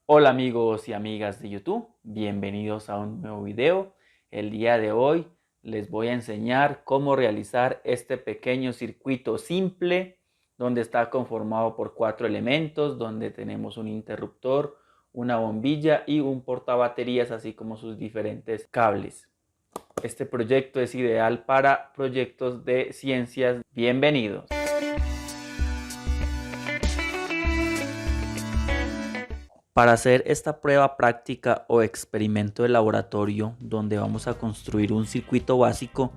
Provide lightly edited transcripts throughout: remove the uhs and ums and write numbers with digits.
Hola amigos y amigas de YouTube, bienvenidos a un nuevo video. El día de hoy les voy a enseñar cómo realizar este pequeño circuito simple donde está conformado por 4 elementos, donde tenemos un interruptor, una bombilla y un portabaterías, así como sus diferentes cables. Este proyecto es ideal para proyectos de ciencias. Bienvenidos. Para hacer esta prueba práctica o experimento de laboratorio donde vamos a construir un circuito básico,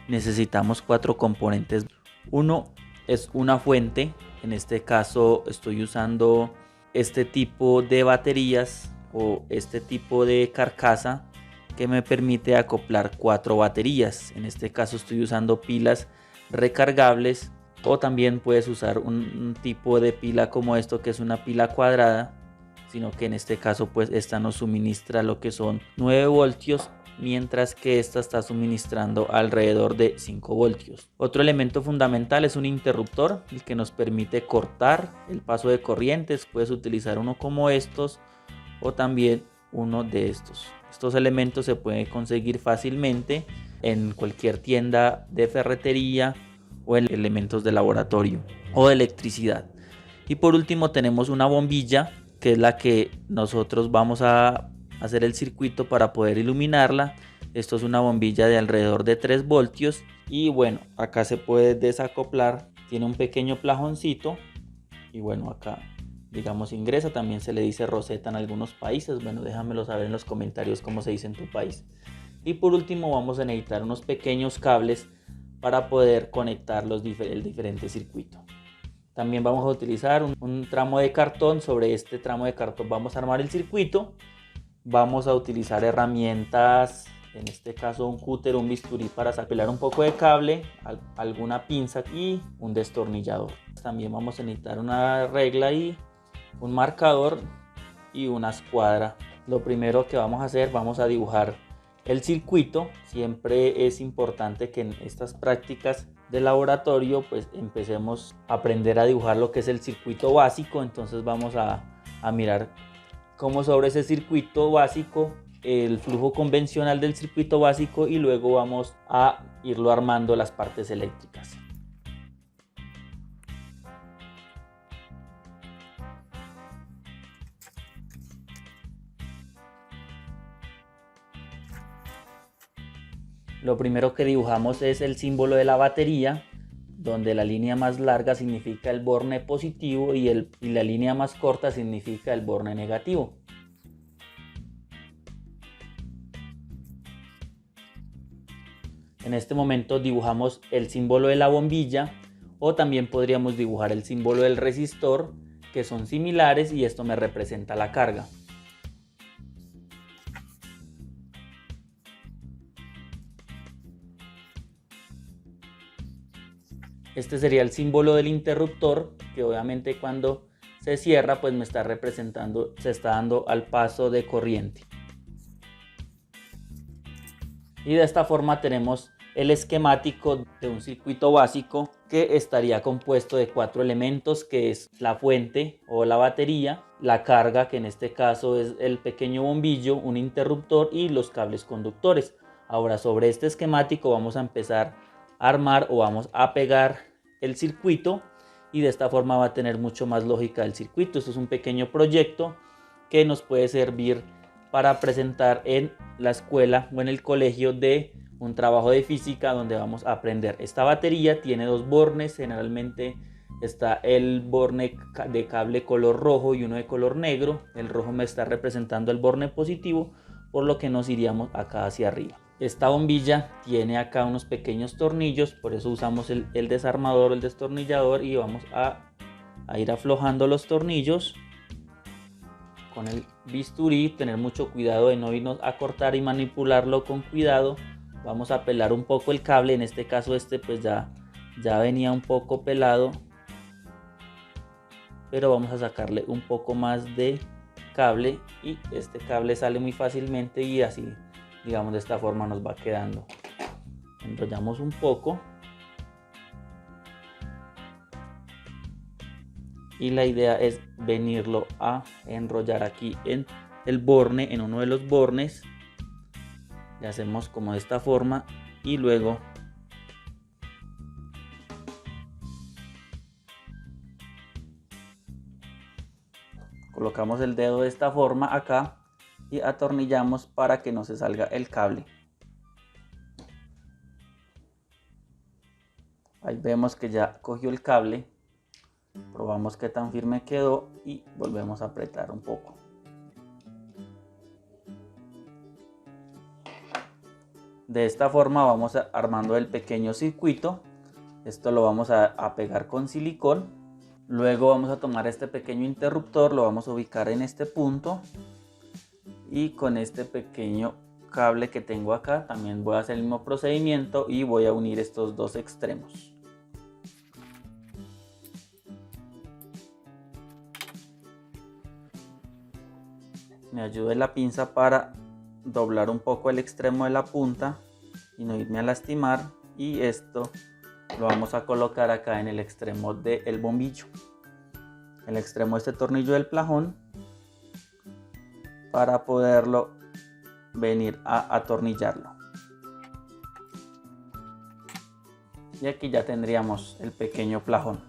necesitamos 4 componentes. Uno es una fuente, en este caso estoy usando este tipo de baterías o este tipo de carcasa que me permite acoplar 4 baterías. En este caso estoy usando pilas recargables, o también puedes usar un tipo de pila como esto, que es una pila cuadrada, sino que en este caso pues esta nos suministra lo que son 9 voltios, mientras que esta está suministrando alrededor de 5 voltios. Otro elemento fundamental es un interruptor, el que nos permite cortar el paso de corrientes. Puedes utilizar uno como estos o también uno de estos. Estos elementos se pueden conseguir fácilmente en cualquier tienda de ferretería o en elementos de laboratorio o de electricidad. Y por último tenemos una bombilla, que es la que nosotros vamos a hacer el circuito para poder iluminarla. Esto es una bombilla de alrededor de 3 voltios y bueno, acá se puede desacoplar, tiene un pequeño plajoncito y bueno, acá digamos ingresa, también se le dice roseta en algunos países. Bueno, déjamelo saber en los comentarios cómo se dice en tu país. Y por último vamos a necesitar unos pequeños cables para poder conectar el diferente circuito. También vamos a utilizar un tramo de cartón. Sobre este tramo de cartón vamos a armar el circuito. Vamos a utilizar herramientas, en este caso un cúter, un bisturí para sacar un poco de cable, alguna pinza y un destornillador. También vamos a necesitar una regla y un marcador y una escuadra. Lo primero que vamos a hacer, vamos a dibujar el circuito. Siempre es importante que en estas prácticas de laboratorio pues empecemos a aprender a dibujar lo que es el circuito básico. Entonces vamos a mirar cómo sobre ese circuito básico el flujo convencional del circuito básico, y luego vamos a irlo armando las partes eléctricas. Lo primero que dibujamos es el símbolo de la batería, donde la línea más larga significa el borne positivo y la línea más corta significa el borne negativo. En este momento dibujamos el símbolo de la bombilla, o también podríamos dibujar el símbolo del resistor, que son similares, y esto me representa la carga. Este sería el símbolo del interruptor, que obviamente cuando se cierra pues me está representando, se está dando al paso de corriente. Y de esta forma tenemos el esquemático de un circuito básico que estaría compuesto de 4 elementos, que es la fuente o la batería, la carga, que en este caso es el pequeño bombillo, un interruptor y los cables conductores. Ahora, sobre este esquemático vamos a empezar a armar o vamos a pegar el circuito, y de esta forma va a tener mucho más lógica el circuito. Esto es un pequeño proyecto que nos puede servir para presentar en la escuela o en el colegio de un trabajo de física donde vamos a aprender. Esta batería tiene 2 bornes, generalmente está el borne de cable color rojo y uno de color negro. El rojo me está representando el borne positivo, por lo que nos iríamos acá hacia arriba. Esta bombilla tiene acá unos pequeños tornillos, por eso usamos el desarmador o el destornillador, y vamos a ir aflojando los tornillos con el bisturí. Tener mucho cuidado de no irnos a cortar y manipularlo con cuidado. Vamos a pelar un poco el cable, en este caso este pues ya venía un poco pelado, pero vamos a sacarle un poco más de cable, y este cable sale muy fácilmente, y así digamos de esta forma nos va quedando. Enrollamos un poco y la idea es venirlo a enrollar aquí en el borne, en uno de los bornes. Le hacemos como de esta forma y luego colocamos el dedo de esta forma acá y atornillamos para que no se salga el cable. Ahí vemos que ya cogió el cable. Probamos qué tan firme quedó y volvemos a apretar un poco. De esta forma vamos armando el pequeño circuito. Esto lo vamos a pegar con silicón. Luego vamos a tomar este pequeño interruptor, lo vamos a ubicar en este punto. Y con este pequeño cable que tengo acá también voy a hacer el mismo procedimiento y voy a unir estos dos extremos. Me ayuda la pinza para doblar un poco el extremo de la punta y no irme a lastimar, y esto lo vamos a colocar acá en el extremo del bombillo, el extremo de este tornillo del plajón, para poderlo venir a atornillarlo. Y aquí ya tendríamos el pequeño plajón.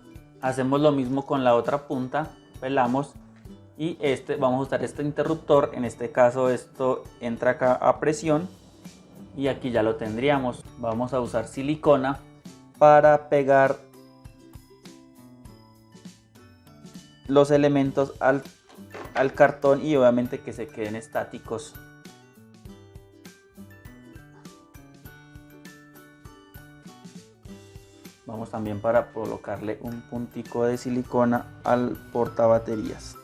Hacemos lo mismo con la otra punta, pelamos y vamos a usar este interruptor. En este caso esto entra acá a presión y aquí ya lo tendríamos. Vamos a usar silicona para pegar los elementos al cartón y obviamente que se queden estáticos. Vamos también para colocarle un puntico de silicona al portabaterías.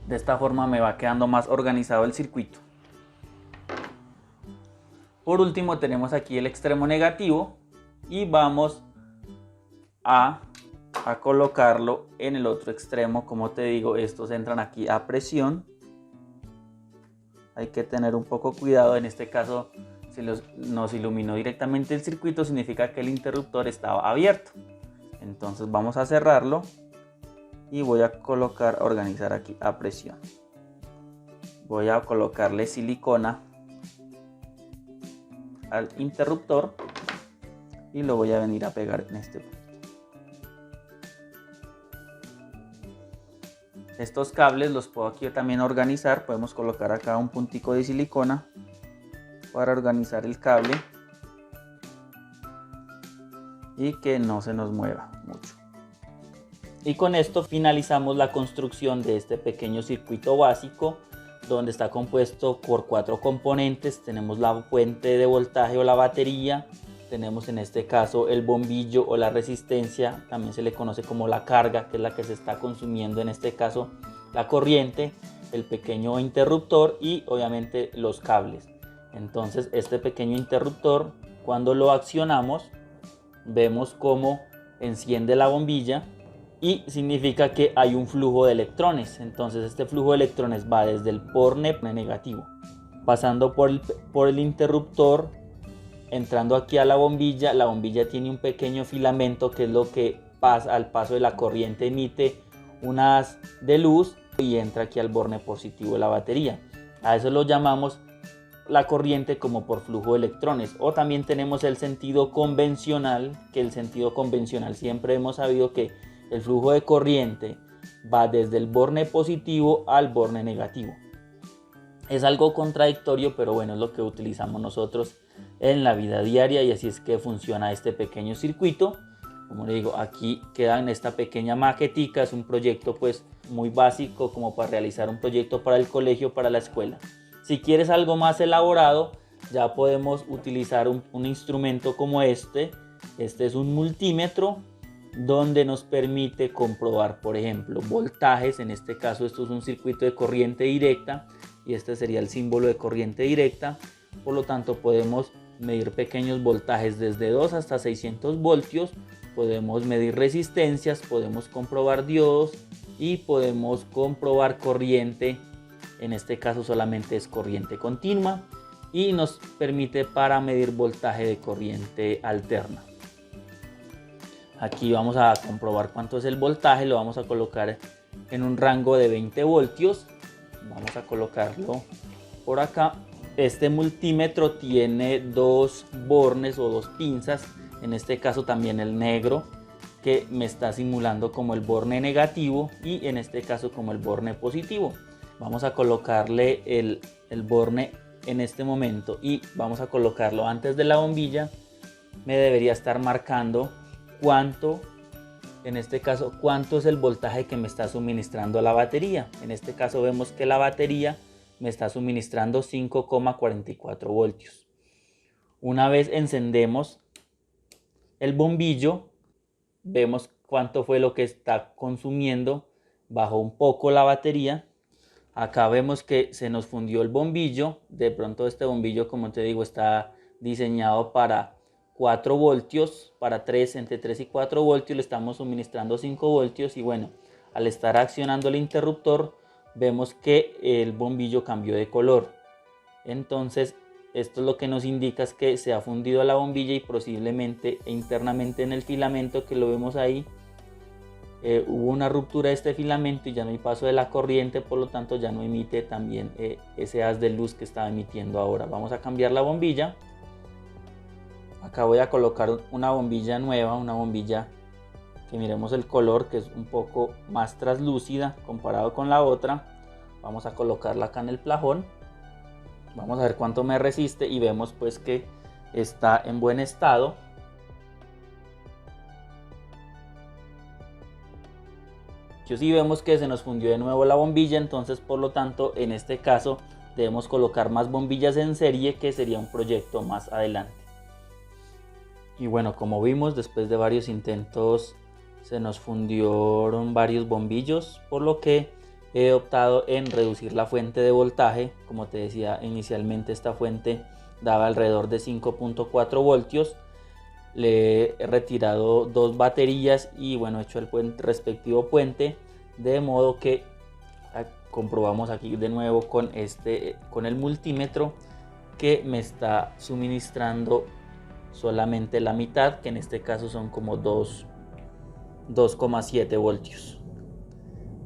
De esta forma me va quedando más organizado el circuito. Por último tenemos aquí el extremo negativo y vamos a colocarlo en el otro extremo. Como te digo, estos entran aquí a presión. Hay que tener un poco cuidado. En este caso, si nos iluminó directamente el circuito, significa que el interruptor estaba abierto. Entonces vamos a cerrarlo y voy a organizar aquí a presión. Voy a colocarle silicona al interruptor y lo voy a venir a pegar en este punto. Estos cables los puedo aquí también organizar. Podemos colocar acá un puntico de silicona para organizar el cable y que no se nos mueva mucho. Y con esto finalizamos la construcción de este pequeño circuito básico, donde está compuesto por 4 componentes. Tenemos la fuente de voltaje o la batería, tenemos en este caso el bombillo o la resistencia, también se le conoce como la carga, que es la que se está consumiendo, en este caso la corriente, el pequeño interruptor y obviamente los cables. Entonces este pequeño interruptor, cuando lo accionamos, vemos cómo enciende la bombilla y significa que hay un flujo de electrones. Entonces este flujo de electrones va desde el borne negativo, pasando por el interruptor, entrando aquí a la bombilla. La bombilla tiene un pequeño filamento que es lo que pasa al paso de la corriente, emite un haz de luz y entra aquí al borne positivo de la batería. A eso lo llamamos la corriente como por flujo de electrones. O también tenemos el sentido convencional, que el sentido convencional siempre hemos sabido que el flujo de corriente va desde el borne positivo al borne negativo. Es algo contradictorio, pero bueno, es lo que utilizamos nosotros en la vida diaria y así es que funciona este pequeño circuito. Como le digo, aquí queda en esta pequeña maquetica. Es un proyecto pues muy básico, como para realizar un proyecto para el colegio, para la escuela. Si quieres algo más elaborado, ya podemos utilizar un instrumento como este. Este es un multímetro donde nos permite comprobar, por ejemplo, voltajes. En este caso esto es un circuito de corriente directa y este sería el símbolo de corriente directa. Por lo tanto podemos medir pequeños voltajes desde 2 hasta 600 voltios. Podemos medir resistencias, podemos comprobar diodos y podemos comprobar corriente. En este caso solamente es corriente continua y nos permite para medir voltaje de corriente alterna. Aquí vamos a comprobar cuánto es el voltaje, lo vamos a colocar en un rango de 20 voltios. Vamos a colocarlo por acá. Este multímetro tiene dos bornes o dos pinzas, en este caso también el negro, que me está simulando como el borne negativo y en este caso como el borne positivo. Vamos a colocarle el borne en este momento y vamos a colocarlo antes de la bombilla. Me debería estar marcando cuánto, en este caso, cuánto es el voltaje que me está suministrando la batería. En este caso vemos que la batería me está suministrando 5,44 voltios. Una vez encendemos el bombillo, vemos cuánto fue lo que está consumiendo, bajó un poco la batería. Acá vemos que se nos fundió el bombillo. De pronto este bombillo, como te digo, está diseñado para 4 voltios, para entre 3 y 4 voltios, le estamos suministrando 5 voltios y bueno, al estar accionando el interruptor, vemos que el bombillo cambió de color. Entonces, esto es lo que nos indica es que se ha fundido la bombilla y posiblemente internamente en el filamento que lo vemos ahí, hubo una ruptura de este filamento y ya no hay paso de la corriente, por lo tanto ya no emite también ese haz de luz que estaba emitiendo ahora. Vamos a cambiar la bombilla. Acá voy a colocar una bombilla nueva, una bombilla que miremos el color, que es un poco más translúcida comparado con la otra. Vamos a colocarla acá en el plafón. Vamos a ver cuánto me resiste y vemos pues que está en buen estado. Si vemos que se nos fundió de nuevo la bombilla, entonces por lo tanto en este caso debemos colocar más bombillas en serie, que sería un proyecto más adelante. Y bueno, como vimos, después de varios intentos se nos fundieron varios bombillos, por lo que he optado en reducir la fuente de voltaje. Como te decía inicialmente, esta fuente daba alrededor de 5,4 voltios. Le he retirado dos baterías y bueno, he hecho el respectivo puente, de modo que comprobamos aquí de nuevo con el multímetro que me está suministrando solamente la mitad, que en este caso son como 2,7 voltios.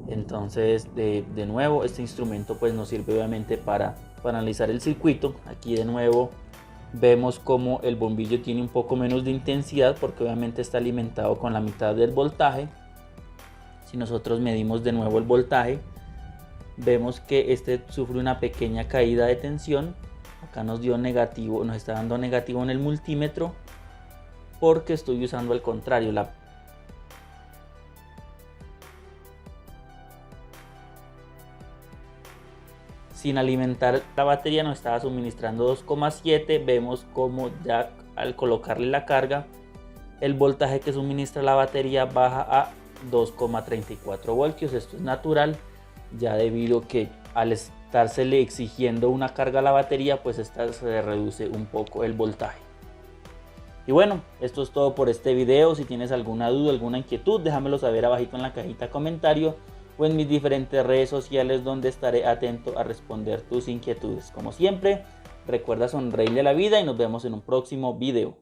Entonces de nuevo este instrumento pues nos sirve obviamente para analizar el circuito. Aquí de nuevo vemos como el bombillo tiene un poco menos de intensidad porque obviamente está alimentado con la mitad del voltaje. Si nosotros medimos de nuevo el voltaje, vemos que este sufre una pequeña caída de tensión. Acá nos dio negativo, nos está dando negativo en el multímetro porque estoy usando al contrario sin alimentar la batería nos estaba suministrando 2,7. Vemos como ya al colocarle la carga, el voltaje que suministra la batería baja a 2,34 voltios. Esto es natural, ya debido que al estársele exigiendo una carga a la batería, pues esta se reduce un poco el voltaje. Y bueno, esto es todo por este video. Si tienes alguna duda, alguna inquietud, déjamelo saber abajito en la cajita de comentarios o en mis diferentes redes sociales, donde estaré atento a responder tus inquietudes. Como siempre, recuerda sonreírle a la vida y nos vemos en un próximo video.